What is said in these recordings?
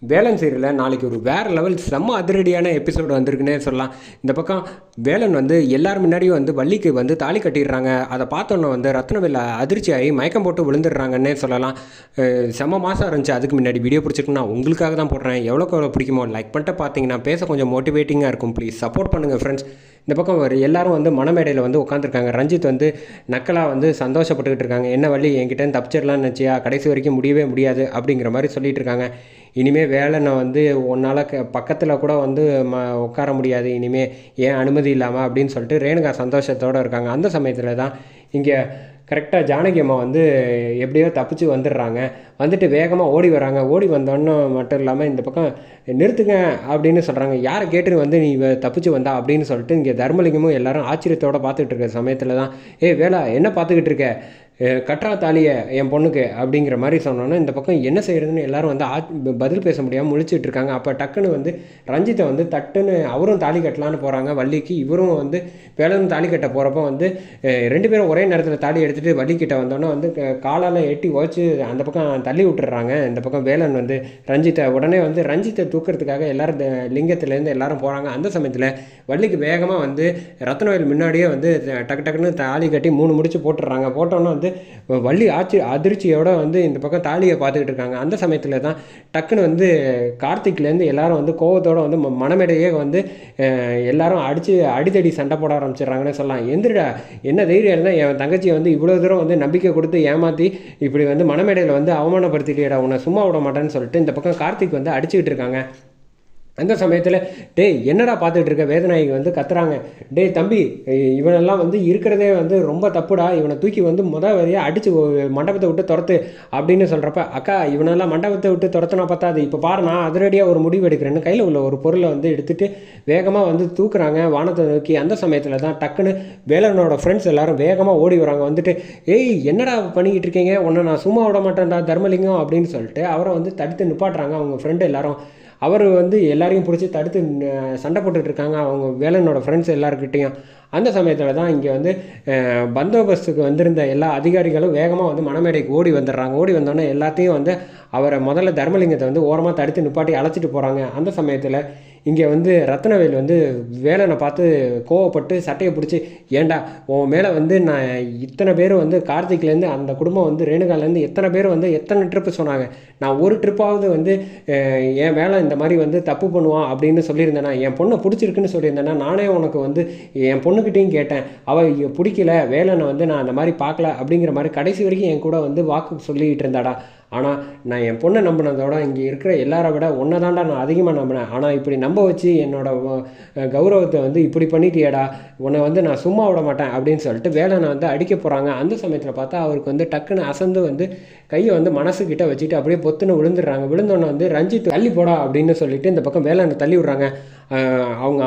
வேலன் சீரியலில் நாளைக்கு ஒரு வேறு லெவல் செம்ம அதிரடியான எபிசோடு வந்திருக்குன்னே சொல்லலாம். இந்த பக்கம் வேலன் வந்து எல்லார் முன்னாடியும் வந்து வள்ளிக்கு வந்து தாலி கட்டிடுறாங்க. அதை பார்த்தோன்னே வந்து ரத்னவேல் அதிர்ச்சி ஆகி மயக்கம் போட்டு விழுந்துடுறாங்கன்னே சொல்லலாம். செம்ம மாதம் இருந்துச்சு. அதுக்கு முன்னாடி வீடியோ பிடிச்சிருக்குன்னா உங்களுக்காக தான் போடுறேன். எவ்வளோக்கு எவ்வளோ பிடிக்குமோ லைக் பண்ணிட்டு பார்த்தீங்கன்னா பேச கொஞ்சம் மோட்டிவேட்டிங்காக இருக்கும். ப்ளீஸ் சப்போர்ட் பண்ணுங்கள் ஃப்ரெண்ட்ஸ். இந்த பக்கம் எல்லாரும் வந்து மணமேடையில் வந்து உட்காந்துருக்காங்க. ரஞ்சித் வந்து நக்கலாக வந்து சந்தோஷப்பட்டுக்கிட்டு இருக்காங்க. என்ன வள்ளி என்கிட்ட தப்பிச்சிடலான்னு நினச்சியா, கடைசி வரைக்கும் முடியவே முடியாது அப்படிங்கிற மாதிரி சொல்லிட்டு இருக்காங்க. இனிமேல் வேலனை வந்து உன்னால் பக்கத்தில் கூட வந்து உட்கார முடியாது இனிமேல், ஏன் அனுமதி இல்லாமல் அப்படின்னு சொல்லிட்டு ரேணுகா சந்தோஷத்தோடு இருக்காங்க. அந்த சமயத்தில் தான் இங்கே கரெக்டாக ஜானகி அம்மா வந்து எப்படியோ தப்பிச்சு வந்துடுறாங்க. வந்துட்டு வேகமாக ஓடி வராங்க. ஓடி வந்தோன்னு மட்டும் இல்லாமல் இந்த பக்கம் நிறுத்துங்க அப்படின்னு சொல்கிறாங்க. யாரை கேட்டு வந்து நீ தப்பிச்சு வந்தா அப்படின்னு சொல்லிட்டு இங்கே தர்மலிங்கமும் எல்லாரும் ஆச்சரியத்தோடு பார்த்துக்கிட்டு இருக்க சமயத்தில் தான், வேலா என்ன பார்த்துக்கிட்டு இருக்க, கட்டுறா தாலியை என் பொண்ணுக்கு அப்படிங்கிற மாதிரி சொன்னோன்னே இந்த பக்கம் என்ன செய்கிறதுன்னு எல்லாரும் வந்து பதில் பேச முடியாமல் முழிச்சிட்டு இருக்காங்க. அப்போ டக்குன்னு வந்து ரஞ்சித்தை வந்து தட்டுன்னு அவரும் தாலி கட்டலான்னு போகிறாங்க வள்ளிக்கு. இவரும் வந்து வேலனும் தாலி கட்ட போகிறப்போ வந்து ரெண்டு பேரும் ஒரே நேரத்தில் தாலி எடுத்துகிட்டு வள்ளிக்கிட்ட வந்தோன்னே வந்து காலால் எட்டி உழைச்சி அந்த பக்கம் தள்ளி விட்டுறாங்க. இந்த பக்கம் வேலன் வந்து ரஞ்சித்தை உடனே வந்து ரஞ்சித்தை தூக்கிறதுக்காக எல்லாரும் லிங்கத்துலேருந்து எல்லாரும் போகிறாங்க. அந்த சமயத்தில் வள்ளிக்கு வேகமாக வந்து ரத்னவேல் முன்னாடியே வந்து டக்கு டக்குன்னு தாலி கட்டி 3 முடிச்சு போட்டுடுறாங்க. போட்டோன்னே வந்து வள்ளி அதிர்ச்சியோட வந்து இந்த பக்கம் தாலியை பார்த்துக்கிட்டு இருக்காங்க. அந்த சமயத்தில் தான் டக்குன்னு வந்து கார்த்திக்லேருந்து எல்லாரும் வந்து கோவத்தோடு வந்து மனமேடையே வந்து எல்லாரும் அடித்தடி சண்டை போட ஆரம்பிச்சிடுறாங்கன்னு சொல்லலாம். எந்திரிடா, என்ன தைரியம் இருந்தால் என் தங்கச்சியை வந்து இவ்வளோ தூரம் வந்து நம்பிக்கை கொடுத்து ஏமாற்றி இப்படி வந்து மனமேடையில் வந்து அவமானப்படுத்திட்டியடா, உன்னை சும்மா விட மாட்டேன்னு சொல்லிட்டு இந்த பக்கம் கார்த்திக் வந்து அடிச்சுக்கிட்டு இருக்காங்க. அந்த சமயத்தில் டேய் என்னடா பார்த்துக்கிட்டு இருக்க, வேதநாயகி வந்து கத்துறாங்க. டேய் தம்பி, இவனெல்லாம் வந்து இருக்கிறதே வந்து ரொம்ப தப்புடா, இவனை தூக்கி வந்து வரியாக அடித்து மண்டபத்தை விட்டு துரத்து அப்படின்னு சொல்கிறப்ப, அக்கா இவனெல்லாம் மண்டபத்தை விட்டு துரத்துனா பார்த்தாது, இப்போ பாரு நான் அதிரடியாக ஒரு முடிவு எடுக்கிறேன்னு கையில் உள்ள ஒரு பொருளை வந்து எடுத்துகிட்டு வேகமாக வந்து தூக்குறாங்க வானத்தை நோக்கி. அந்த சமயத்தில் தான் டக்குன்னு வேலனோட ஃப்ரெண்ட்ஸ் எல்லாரும் வேகமாக ஓடி வராங்க. வந்துட்டு என்னடா பண்ணிக்கிட்டு இருக்கீங்க, உன்னை நான் சும்மா விட மாட்டேன்டா தர்மலிங்கம் அப்படின்னு சொல்லிட்டு அவரை வந்து தடுத்து நிப்பாட்டுறாங்க அவங்க ஃப்ரெண்டு எல்லாரும். அவர் வந்து எல்லாரையும் பிடிச்சி தடுத்து சண்டை போட்டுட்டு இருக்காங்க அவங்க வேலனோட ஃப்ரெண்ட்ஸ் எல்லாருக்கிட்டையும். அந்த சமயத்தில் தான் இங்கே வந்து பந்தோபஸ்துக்கு வந்திருந்த எல்லா அதிகாரிகளும் வேகமாக வந்து மணமேடைக்கு ஓடி வந்துடுறாங்க. ஓடி வந்தோடனே எல்லாத்தையும் வந்து அவரை முதல்ல தர்மலிங்கத்தை வந்து ஓரமாக தடுத்து நிப்பாட்டி அழைச்சிட்டு போகிறாங்க. அந்த சமயத்தில் இங்கே வந்து ரத்னவேல் வந்து வேலனை பார்த்து கோவப்பட்டு சட்டையை பிடிச்சி, ஏண்டா உன் மேலே வந்து நான் இத்தனை பேர் வந்து கார்த்திக்லேருந்து அந்த குடும்பம் வந்து ரேணுகாலேருந்து எத்தனை பேர் வந்து எத்தனை ட்ரிப்பு சொன்னாங்க, நான் ஒரு ட்ரிப்பாவது வந்து என் மேலே இந்த மாதிரி வந்து தப்பு பண்ணுவான் அப்படின்னு சொல்லியிருந்தேன்னா, என் பொண்ணை பிடிச்சிருக்குன்னு சொல்லியிருந்தேன்னா நானே உனக்கு வந்து என் பொண்ணுக்கிட்டையும் கேட்டேன், அவள் பிடிக்கல வேலனை வந்து நான் அந்த மாதிரி பார்க்கல அப்படிங்கிற மாதிரி கடைசி வரைக்கும் என் கூட வந்து வாக்கு சொல்லிக்கிட்டு இருந்தாடா. ஆனால் நான் என் பொண்ணை நம்பினதோட இங்கே இருக்கிற எல்லாரை விட ஒன்றை தாண்டா நான் அதிகமாக நம்பினேன். ஆனால் இப்படி நம்ப வச்சு என்னோட கௌரவத்தை வந்து இப்படி பண்ணிட்டியடா, உன்னை வந்து நான் சும்மா விட மாட்டேன் அப்படின்னு சொல்லிட்டு வேலனை வந்து அடிக்க போகிறாங்க. அந்த சமயத்தில் பார்த்தா அவருக்கு வந்து டக்குன்னு அசந்து வந்து கையை வந்து மனசுக்கிட்ட வச்சுட்டு அப்படியே பொத்துன்னு விழுந்துடுறாங்க. விழுந்தோன்னே வந்து ரஞ்சித் தள்ளி போடா அப்படின்னு சொல்லிட்டு இந்த பக்கம் வேலனை தள்ளி விட்றாங்க. அவங்க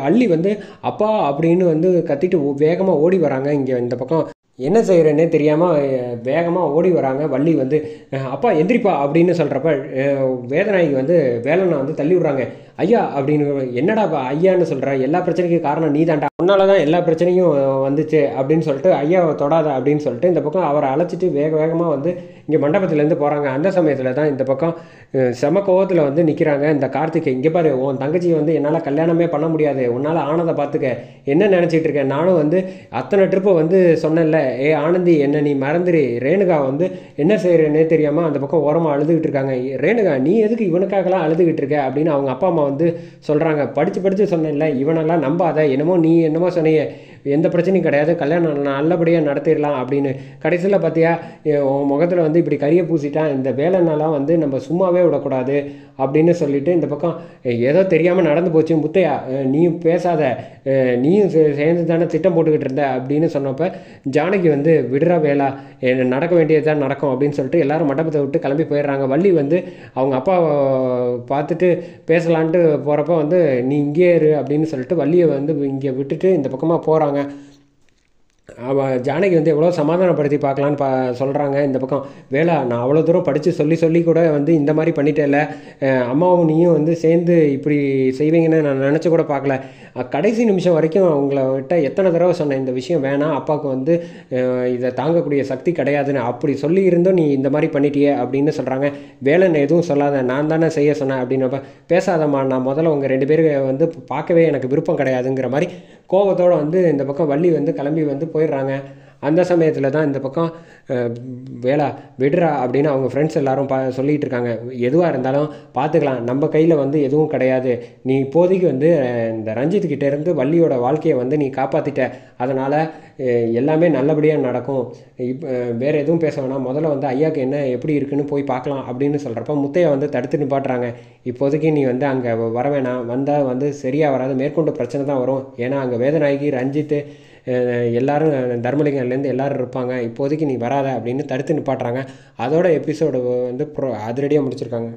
அள்ளி வந்து அப்பா அப்படின்னு வந்து கத்திட்டு வேகமாக ஓடி வராங்க. இங்கே இந்த பக்கம் என்ன செய்கிறேன்னே தெரியாமல் வேகமாக ஓடி வராங்க. வள்ளி வந்து அப்பா எந்திரிப்பா அப்படின்னு சொல்கிறப்ப வேதநாயகி வந்து வேலனை வந்து தள்ளி விட்றாங்க. ஐயா அப்படின்னு, என்னடாப்பா ஐயான்னு சொல்கிற, எல்லா பிரச்சனைக்கும் காரணம் நீ தாண்டா, உன்னால தான் எல்லா பிரச்சனையும் வந்துச்சு அப்படின்னு சொல்லிட்டு ஐயாவை தொடாத அப்படின்னு சொல்லிட்டு இந்த பக்கம் அவரை அழைச்சிட்டு வேகமாக வந்து இங்கே மண்டபத்துலேருந்து போகிறாங்க. அந்த சமயத்தில் தான் இந்த பக்கம் செம கோவத்தில் வந்து நிற்கிறாங்க இந்த கார்த்திகை. இங்கே பாரு, உன் தங்கச்சியை வந்து என்னால் கல்யாணமே பண்ண முடியாது, உன்னால் ஆனதை பார்த்துக்க, என்ன நினச்சிட்டு இருக்கேன், நானும் வந்து அத்தனை ட்ரிப்பை வந்து சொன்னேன்ல, ஆனந்தி என்ன நீ மறந்துடு, ரேணுகா வந்து என்ன செய்கிறேன்னே தெரியாமல் அந்த பக்கம் ஓரமாக அழுதுகிட்டு இருக்காங்க. ரேணுகா நீ எதுக்கு இவனுக்காகலாம் அழுதுகிட்டு இருக்க அப்படின்னு அவங்க அப்பா அம்மா வந்து சொல்கிறாங்க. படித்து சொன்னேன்ல, இவனெல்லாம் நம்பாத, என்னமோ நீ என்னமோ சொன்னிய, எந்த பிரச்சனையும் கிடையாது, கல்யாணம் நல்லபடியாக நடத்திடலாம் அப்படின்னு. கடைசியில் பார்த்தியா உன் முகத்தில் வந்து இப்படி கரிய பூசிட்டான், இந்த வேலைனாலாம் வந்து நம்ம சும்மாவே விடக்கூடாது அப்படின்னு சொல்லிட்டு இந்த பக்கம் ஏதோ தெரியாமல் நடந்து போச்சு முத்தையா, நீயும் பேசாத, நீயும் சேர்ந்து தானே திட்டம் போட்டுக்கிட்டு இருந்த அப்படின்னு சொன்னப்போ ஜானகி வந்து விடுறா வேலா, நடக்க வேண்டியது தான் நடக்கும் அப்படின்னு சொல்லிட்டு எல்லாரும் மண்டபத்தை விட்டு கிளம்பி போயிடுறாங்க. வள்ளி வந்து அவங்க அப்பா பார்த்துட்டு பேசலான்ட்டு போகிறப்ப வந்து நீ இங்கே இரு அப்படின்னு சொல்லிட்டு வள்ளியை வந்து இங்கே விட்டுட்டு இந்த பக்கமாக போகிறாங்க. ஜானகி வந்து எவ்வளோ சமாதானப்படுத்தி பார்க்கலான்னு சொல்கிறாங்க. இந்த பக்கம் வேளா, நான் அவ்வளோ தூரம் படித்து சொல்லி சொல்லி கூட வந்து இந்த மாதிரி பண்ணிட்டேல்ல, அம்மாவும் நீயும் வந்து சேர்ந்து இப்படி செய்வீங்கன்னு நான் நினச்சி கூட பார்க்கல. கடைசி நிமிஷம் வரைக்கும் அவங்கள்ட்ட எத்தனை தடவை சொன்னேன் இந்த விஷயம் வேணாம், அப்பாவுக்கு வந்து இதை தாங்கக்கூடிய சக்தி கிடையாதுன்னு. அப்படி சொல்லி இருந்தோம் நீ இந்த மாதிரி பண்ணிட்டியே அப்படின்னு சொல்கிறாங்க. வேலன் எதுவும் சொல்லாத, நான் தானே செய்ய சொன்னேன் அப்படின்னப்ப, பேசாதம்மா, நான் முதல்ல உங்கள் 2 பேருக்கு வந்து பார்க்கவே எனக்கு விருப்பம் கிடையாதுங்கிற மாதிரி கோபத்தோடு வந்து இந்த பக்கம் வள்ளி வந்து கிளம்பி வந்து போயிடுறாங்க. அந்த சமயத்தில் தான் இந்த பக்கம் வேளா விடுறா அப்படின்னு அவங்க ஃப்ரெண்ட்ஸ் எல்லாரும் சொல்லிகிட்டு இருக்காங்க. எதுவாக இருந்தாலும் பார்த்துக்கலாம், நம்ம கையில் வந்து எதுவும் கிடையாது. நீ இப்போதைக்கு வந்து இந்த ரஞ்சித்கிட்ட இருந்து வள்ளியோட வாழ்க்கையை வந்து நீ காப்பாற்றிட்ட, அதனால் எல்லாமே நல்லபடியாக நடக்கும். வேறு எதுவும் பேச வேணாம், முதல்ல வந்து ஐயாவுக்கு என்ன எப்படி இருக்குன்னு போய் பார்க்கலாம் அப்படின்னு சொல்கிறப்ப முத்தையா வந்து தடுத்து நிப்பாட்டுறாங்க. இப்போதைக்கு நீ வந்து அங்கே வர வேணாம், வந்தால் வந்து சரியாக வராது, மேற்கொண்டு பிரச்சனை தான் வரும். ஏன்னா அங்கே வேதநாயகி, ரஞ்சித், எல்லோரும், தர்மலிங்கம்லேருந்து எல்லோரும் இருப்பாங்க, இப்போதைக்கு நீ வராத அப்படின்னு தடுத்து நிப்பாட்டுறாங்க. அதோட எபிசோடு வந்து அதிரடியாக முடிச்சிருக்காங்க.